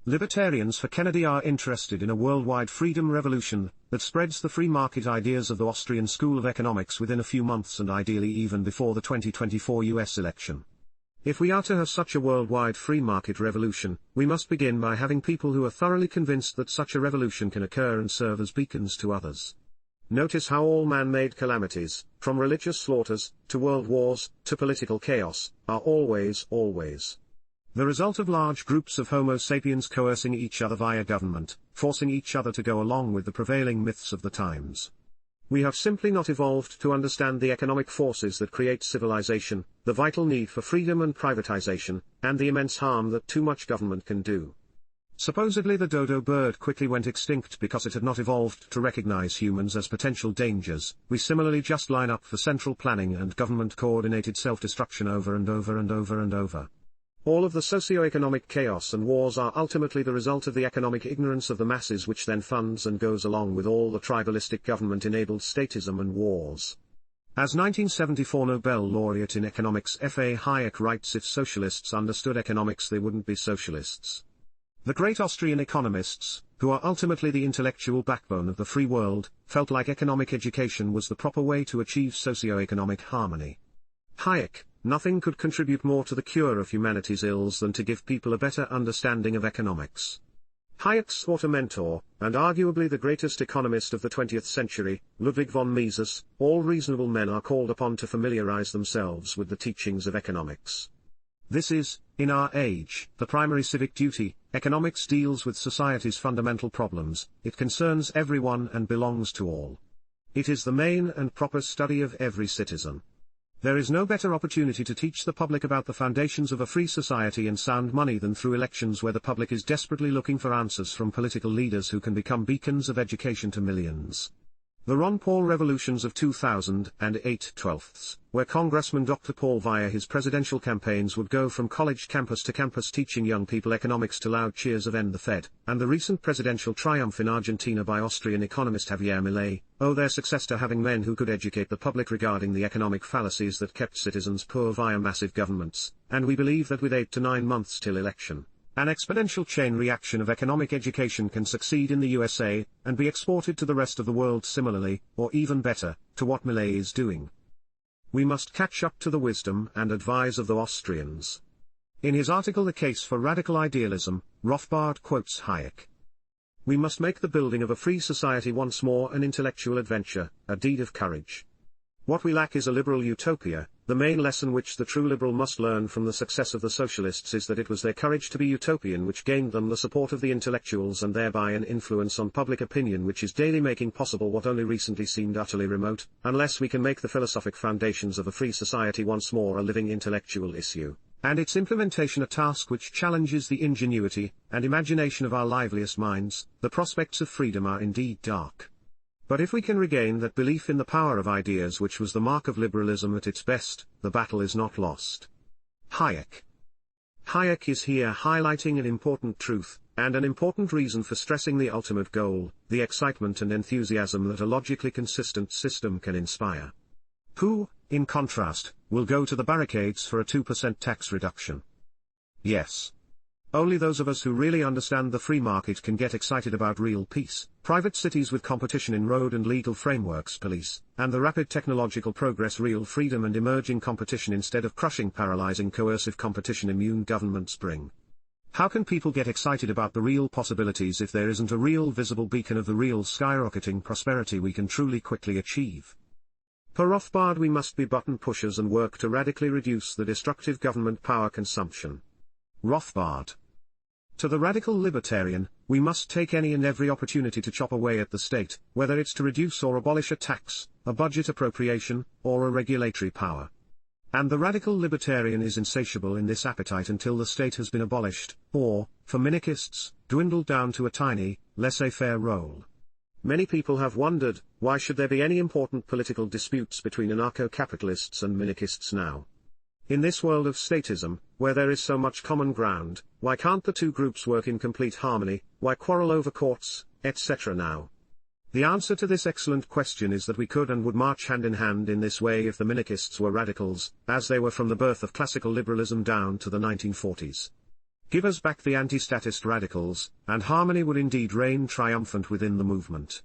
Libertarians for Kennedy are interested in a worldwide freedom revolution that spreads the free market ideas of the Austrian School of Economics within a few months and ideally even before the 2024 US election. If we are to have such a worldwide free market revolution, we must begin by having people who are thoroughly convinced that such a revolution can occur and serve as beacons to others. Notice how all man-made calamities, from religious slaughters, to world wars, to political chaos, are always the result of large groups of Homo sapiens coercing each other via government, forcing each other to go along with the prevailing myths of the times. We have simply not evolved to understand the economic forces that create civilization, the vital need for freedom and privatization, and the immense harm that too much government can do. Supposedly the dodo bird quickly went extinct because it had not evolved to recognize humans as potential dangers. We similarly just line up for central planning and government-coordinated self-destruction over and over and over and over. All of the socio-economic chaos and wars are ultimately the result of the economic ignorance of the masses, which then funds and goes along with all the tribalistic government-enabled statism and wars. As 1974 Nobel laureate in economics F.A. Hayek writes, if socialists understood economics they wouldn't be socialists. The great Austrian economists, who are ultimately the intellectual backbone of the free world, felt like economic education was the proper way to achieve socio-economic harmony. Hayek: nothing could contribute more to the cure of humanity's ills than to give people a better understanding of economics. Hayek's thought mentor, and arguably the greatest economist of the 20th century, Ludwig von Mises: all reasonable men are called upon to familiarize themselves with the teachings of economics. This is, in our age, the primary civic duty. Economics deals with society's fundamental problems, it concerns everyone and belongs to all. It is the main and proper study of every citizen. There is no better opportunity to teach the public about the foundations of a free society and sound money than through elections, where the public is desperately looking for answers from political leaders who can become beacons of education to millions. The Ron Paul revolutions of 2008-12, where Congressman Dr. Paul via his presidential campaigns would go from college campus to campus teaching young people economics to loud cheers of "End the Fed," and the recent presidential triumph in Argentina by Austrian economist Javier Milei, owe their success to having men who could educate the public regarding the economic fallacies that kept citizens poor via massive governments, and we believe that with 8 to 9 months till election, an exponential chain reaction of economic education can succeed in the USA, and be exported to the rest of the world similarly, or even better, to what Milei is doing. We must catch up to the wisdom and advice of the Austrians. In his article The Case for Radical Idealism, Rothbard quotes Hayek. We must make the building of a free society once more an intellectual adventure, a deed of courage. What we lack is a liberal utopia. The main lesson which the true liberal must learn from the success of the socialists is that it was their courage to be utopian which gained them the support of the intellectuals and thereby an influence on public opinion which is daily making possible what only recently seemed utterly remote. Unless we can make the philosophic foundations of a free society once more a living intellectual issue, and its implementation a task which challenges the ingenuity and imagination of our liveliest minds, the prospects of freedom are indeed dark. But if we can regain that belief in the power of ideas which was the mark of liberalism at its best, the battle is not lost. Hayek. Hayek is here highlighting an important truth, and an important reason for stressing the ultimate goal, the excitement and enthusiasm that a logically consistent system can inspire. Who, in contrast, will go to the barricades for a 2% tax reduction? Yes. Only those of us who really understand the free market can get excited about real peace, private cities with competition in road and legal frameworks, police, and the rapid technological progress, real freedom and emerging competition instead of crushing, paralyzing, coercive competition immune governments bring. How can people get excited about the real possibilities if there isn't a real visible beacon of the real skyrocketing prosperity we can truly quickly achieve? Per Rothbard, we must be button pushers and work to radically reduce the destructive government power consumption. Rothbard. To the radical libertarian, we must take any and every opportunity to chop away at the state, whether it's to reduce or abolish a tax, a budget appropriation, or a regulatory power. And the radical libertarian is insatiable in this appetite until the state has been abolished, or, for minarchists, dwindled down to a tiny, laissez-faire role. Many people have wondered, why should there be any important political disputes between anarcho-capitalists and minarchists now? In this world of statism, where there is so much common ground, why can't the two groups work in complete harmony, why quarrel over courts, etc. now? The answer to this excellent question is that we could and would march hand in hand in this way if the minarchists were radicals, as they were from the birth of classical liberalism down to the 1940s. Give us back the anti-statist radicals, and harmony would indeed reign triumphant within the movement.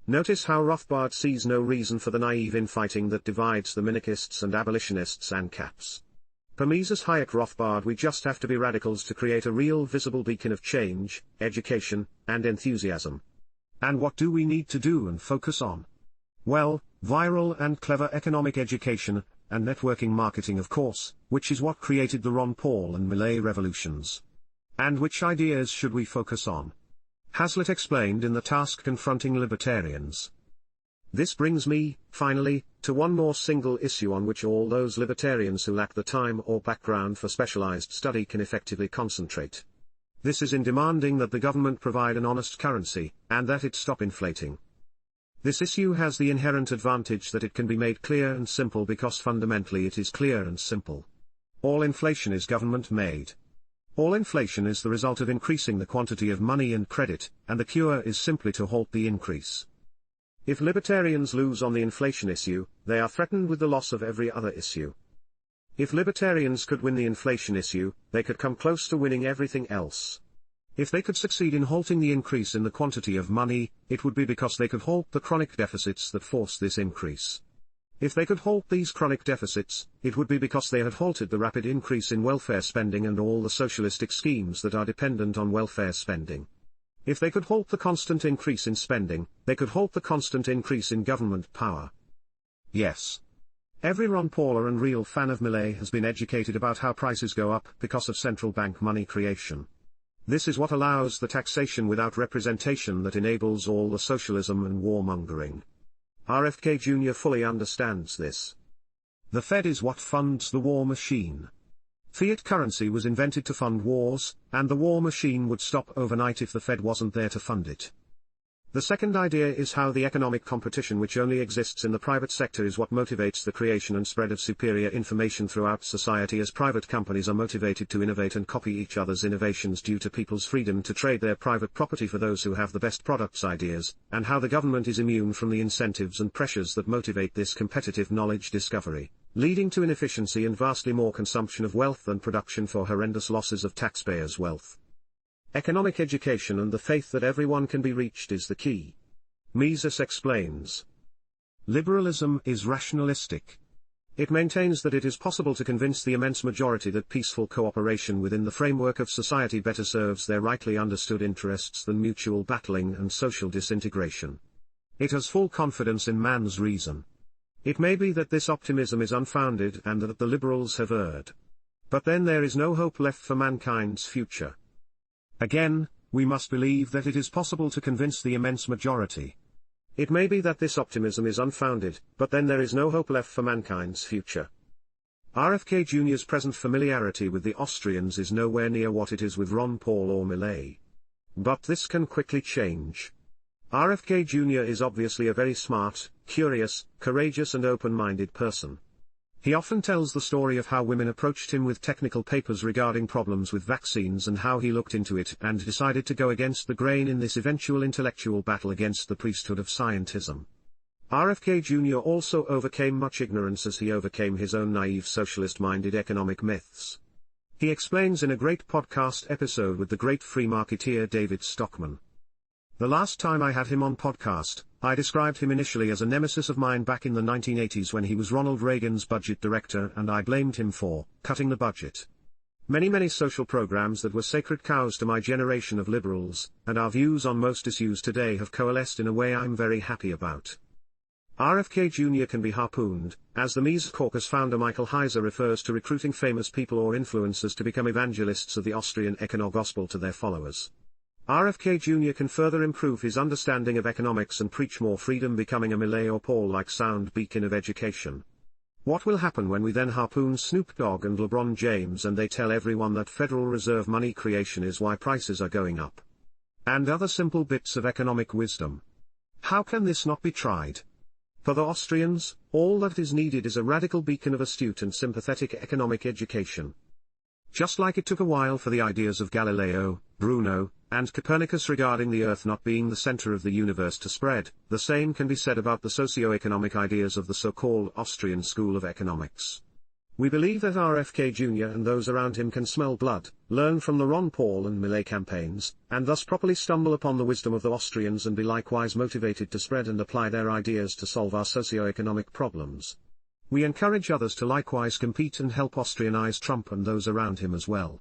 Notice how Rothbard sees no reason for the naive infighting that divides the minarchists and abolitionists and caps. Per Mises Hayek Rothbard, we just have to be radicals to create a real visible beacon of change, education, and enthusiasm. And what do we need to do and focus on? Well, viral and clever economic education, and networking marketing of course, which is what created the Ron Paul and Millet revolutions. And which ideas should we focus on? Hazlitt explained in the task confronting libertarians. This brings me, finally, to one more single issue on which all those libertarians who lack the time or background for specialized study can effectively concentrate. This is in demanding that the government provide an honest currency, and that it stop inflating. This issue has the inherent advantage that it can be made clear and simple because fundamentally it is clear and simple. All inflation is government-made. All inflation is the result of increasing the quantity of money and credit, and the cure is simply to halt the increase. If libertarians lose on the inflation issue, they are threatened with the loss of every other issue. If libertarians could win the inflation issue, they could come close to winning everything else. If they could succeed in halting the increase in the quantity of money, it would be because they could halt the chronic deficits that force this increase. If they could halt these chronic deficits, it would be because they had halted the rapid increase in welfare spending and all the socialistic schemes that are dependent on welfare spending. If they could halt the constant increase in spending, they could halt the constant increase in government power. Yes. Every Ron Pauler and real fan of Millet has been educated about how prices go up because of central bank money creation. This is what allows the taxation without representation that enables all the socialism and warmongering. RFK Jr. fully understands this. The Fed is what funds the war machine. Fiat currency was invented to fund wars, and the war machine would stop overnight if the Fed wasn't there to fund it. The second idea is how the economic competition which only exists in the private sector is what motivates the creation and spread of superior information throughout society, as private companies are motivated to innovate and copy each other's innovations due to people's freedom to trade their private property for those who have the best products ideas, and how the government is immune from the incentives and pressures that motivate this competitive knowledge discovery, leading to inefficiency and vastly more consumption of wealth and production for horrendous losses of taxpayers' wealth. Economic education and the faith that everyone can be reached is the key. Mises explains. Liberalism is rationalistic. It maintains that it is possible to convince the immense majority that peaceful cooperation within the framework of society better serves their rightly understood interests than mutual battling and social disintegration. It has full confidence in man's reason. It may be that this optimism is unfounded and that the liberals have erred. But then there is no hope left for mankind's future. Again, we must believe that it is possible to convince the immense majority. It may be that this optimism is unfounded, but then there is no hope left for mankind's future. RFK Jr.'s present familiarity with the Austrians is nowhere near what it is with Ron Paul or Millet. But this can quickly change. RFK Jr. is obviously a very smart, curious, courageous and open-minded person. He often tells the story of how women approached him with technical papers regarding problems with vaccines and how he looked into it and decided to go against the grain in this eventual intellectual battle against the priesthood of scientism. RFK Jr. also overcame much ignorance as he overcame his own naive socialist-minded economic myths. He explains in a great podcast episode with the great free marketeer David Stockman. The last time I had him on podcast, I described him initially as a nemesis of mine back in the 1980s when he was Ronald Reagan's budget director, and I blamed him for cutting the budget. Many social programs that were sacred cows to my generation of liberals, and our views on most issues today have coalesced in a way I'm very happy about. RFK Jr. can be harpooned, as the Mises Caucus founder Michael Heiser refers to recruiting famous people or influencers to become evangelists of the Austrian econo-gospel to their followers. RFK Jr. can further improve his understanding of economics and preach more freedom, becoming a Millet or Paul-like sound beacon of education. What will happen when we then harpoon Snoop Dogg and LeBron James and they tell everyone that Federal Reserve money creation is why prices are going up? And other simple bits of economic wisdom. How can this not be tried? For the Austrians, all that is needed is a radical beacon of astute and sympathetic economic education. Just like it took a while for the ideas of Galileo, Bruno, and Copernicus regarding the Earth not being the center of the universe to spread, the same can be said about the socio-economic ideas of the so-called Austrian School of Economics. We believe that RFK Jr. and those around him can smell blood, learn from the Ron Paul and Millet campaigns, and thus properly stumble upon the wisdom of the Austrians and be likewise motivated to spread and apply their ideas to solve our socio-economic problems. We encourage others to likewise compete and help Austrianize Trump and those around him as well.